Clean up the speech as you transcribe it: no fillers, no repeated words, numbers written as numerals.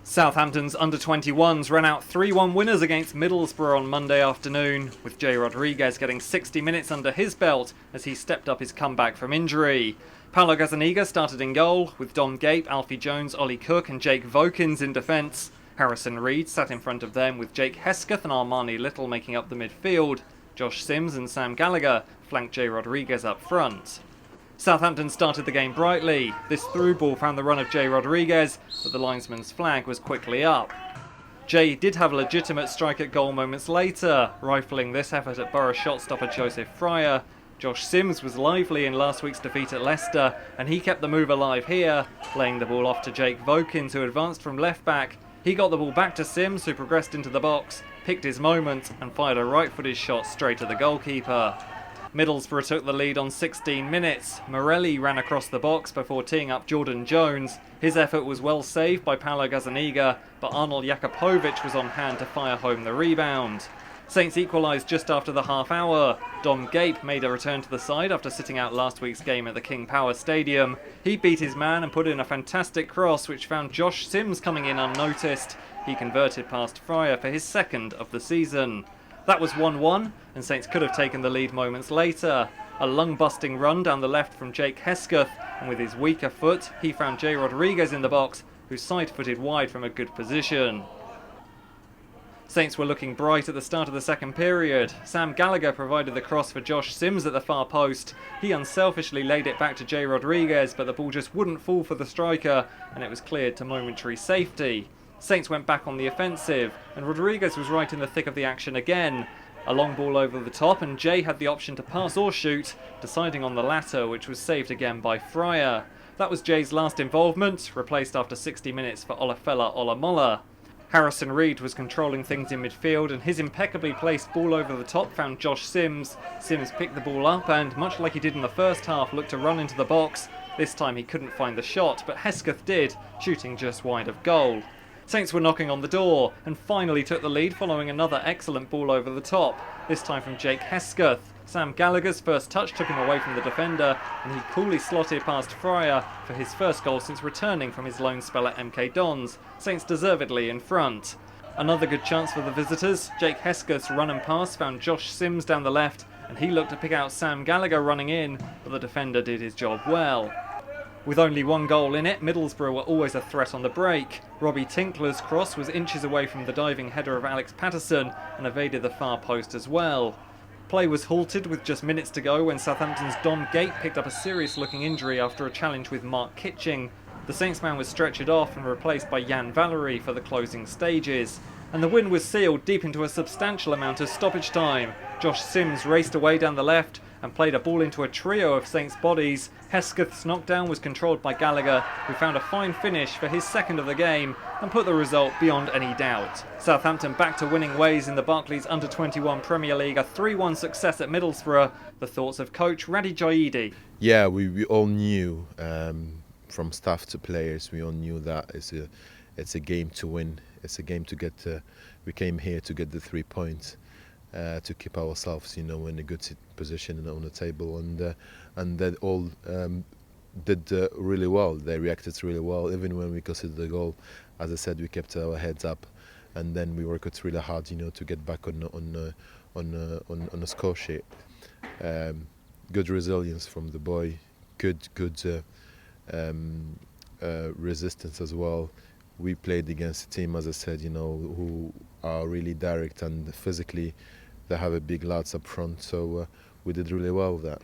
Southampton's Under-21s ran out 3-1 winners against Middlesbrough on Monday afternoon, with Jay Rodriguez getting 60 minutes under his belt as he stepped up his comeback from injury. Paulo Gazzaniga started in goal, with Dom Gape, Alfie Jones, Ollie Cook and Jake Vokins in defence. Harrison Reed sat in front of them, with Jake Hesketh and Armani Little making up the midfield. Josh Sims and Sam Gallagher flanked Jay Rodriguez up front. Southampton started the game brightly. This through ball found the run of Jay Rodriguez, but the linesman's flag was quickly up. Jay did have a legitimate strike at goal moments later, rifling this effort at Borough shot stopper Joseph Fryer. Josh Sims was lively in last week's defeat at Leicester, and he kept the move alive here, laying the ball off to Jake Vokins, who advanced from left back. He got the ball back to Sims, who progressed into the box, picked his moment and fired a right-footed shot straight at the goalkeeper. Middlesbrough took the lead on 16 minutes. Morelli ran across the box before teeing up Jordan Jones. His effort was well saved by Paulo Gazzaniga, but Arnold Jakupovic was on hand to fire home the rebound. Saints equalised just after the half hour. Dom Gape made a return to the side after sitting out last week's game at the King Power Stadium. He beat his man and put in a fantastic cross which found Josh Sims coming in unnoticed. He converted past Fryer for his second of the season. That was 1-1, and Saints could have taken the lead moments later. A lung-busting run down the left from Jake Hesketh, and with his weaker foot, he found Jay Rodriguez in the box, who side-footed wide from a good position. Saints were looking bright at the start of the second period. Sam Gallagher provided the cross for Josh Sims at the far post. He unselfishly laid it back to Jay Rodriguez, but the ball just wouldn't fall for the striker, and it was cleared to momentary safety. Saints went back on the offensive, and Rodriguez was right in the thick of the action again. A long ball over the top, and Jay had the option to pass or shoot, deciding on the latter, which was saved again by Fryer. That was Jay's last involvement, replaced after 60 minutes for Olafella Olamola. Harrison Reed was controlling things in midfield, and his impeccably placed ball over the top found Josh Sims. Sims picked the ball up and, much like he did in the first half, looked to run into the box. This time he couldn't find the shot, but Hesketh did, shooting just wide of goal. Saints were knocking on the door and finally took the lead following another excellent ball over the top, this time from Jake Hesketh. Sam Gallagher's first touch took him away from the defender, and he coolly slotted past Fryer for his first goal since returning from his loan spell at MK Dons. Saints deservedly in front. Another good chance for the visitors. Jake Hesketh's run and pass found Josh Sims down the left, and he looked to pick out Sam Gallagher running in, but the defender did his job well. With only one goal in it, Middlesbrough were always a threat on the break. Robbie Tinkler's cross was inches away from the diving header of Alex Patterson and evaded the far post as well. Play was halted with just minutes to go when Southampton's Dom Gape picked up a serious-looking injury after a challenge with Mark Kitching. The Saints man was stretchered off and replaced by Jan Valery for the closing stages. And the win was sealed deep into a substantial amount of stoppage time. Josh Sims raced away down the left and played a ball into a trio of Saints bodies. Hesketh's knockdown was controlled by Gallagher, who found a fine finish for his second of the game and put the result beyond any doubt. Southampton back to winning ways in the Barclays Under-21 Premier League, a 3-1 success at Middlesbrough. The thoughts of coach Radi Jaidi. Yeah, we all knew, from staff to players, we all knew that it's a game to win. It's a game to get. We came here to get the 3 points, to keep ourselves, in a good position on the table, and they all did really well. They reacted really well, even when we conceded the goal. As I said, we kept our heads up, and then we worked really hard, to get back on a score sheet. Good resilience from the boy, good resistance as well. We played against a team, as I said, who are really direct, and physically they have a big lads up front, so we did really well with that.